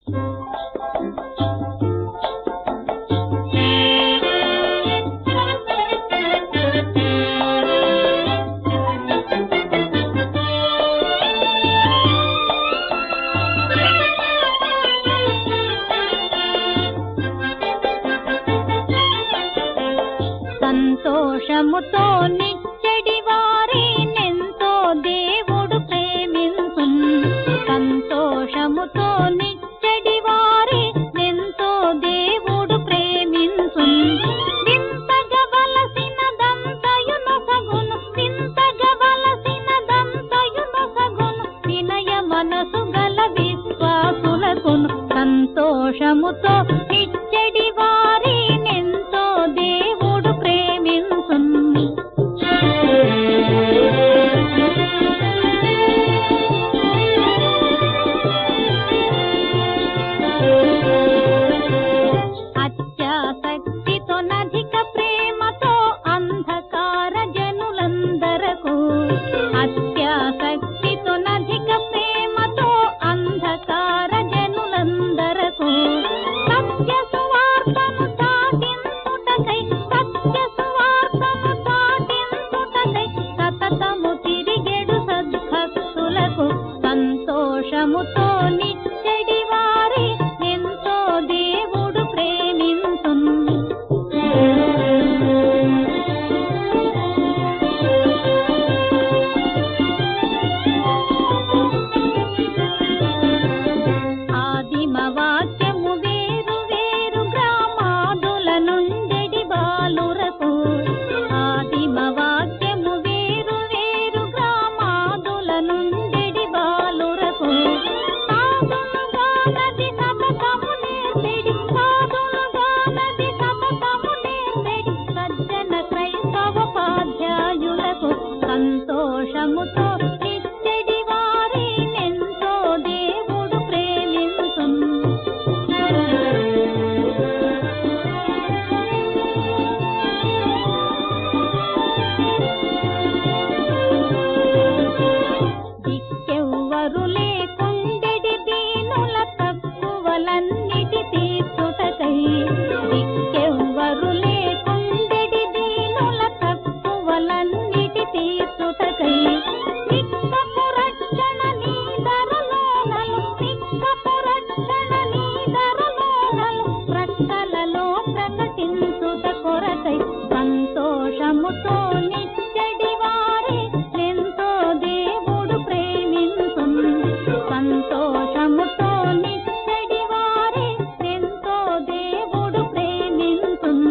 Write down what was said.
సంతోషముతో నిచ్చడి వారినెంతో దేవుడు ప్రేమించున్. సంతోషముతో నిచ్చడి వారినెంతో దేవుడు ప్రేమించున్. వింతగవలసినదంతయును సగును, వింతగవలసినదంతయును సగును, వినయ మనసు గల విశ్వాసులకును. సంతోషముతో నిచ్చడి వారినెంతో దేవుడు ప్రేమించున్. అత్యాసక్తితో నధిక ప్రేమతో అంధకార జనులందరకు, అత్యాసక్తితో నధిక ప్రేమతో అంధకార జనులందరకు సత్య సువార్తను చాటించుటకై, సత్య సువార్తను చాటించుటకై సతతము తిరిగెడు సద్భక్తులకు. సంతోషముతో నిచ్చడి వారి ఎంతో దేవుడు ప్రేమించున్. ఆదిమ వాక్యము వేరు వేరు గ్రామాదుల నుండెడి బాలురకు, ఆదిమ వాక్యము వేరు వేరు గ్రామాదుల నుండెడి బాలురకు సాధులుగా నది సతతము నేర్పెడి, సాధులుగా నది సతతము నేర్పెడి సజ్జన క్రైస్తవోపాధ్యాయులకు. సంతోషముతో నిచ్చడి వారినెంతో దేవుడు ప్రేమించున్. దిక్కెవ్వరు లేకుండెడి దీనుల తక్కువలన్నిటి తీర్చుటకై, దిక్కెవ్వరు లేకుండెడి దీనుల తక్కువలన్నిటి తీర్చుటకై నిక్కపు రక్షణ నీదరలోనలు, నిక్కపు రక్షణ నీదరలోనలు ప్రక్కలలో ప్రకటించుట కొరకై. సంతోషముతో నిచ్చడి వారినెంతో దేవుడు ప్రేమించున్. సంతోషముతో నిచ్చడి వారినెంతో దేవుడు ప్రేమించున్.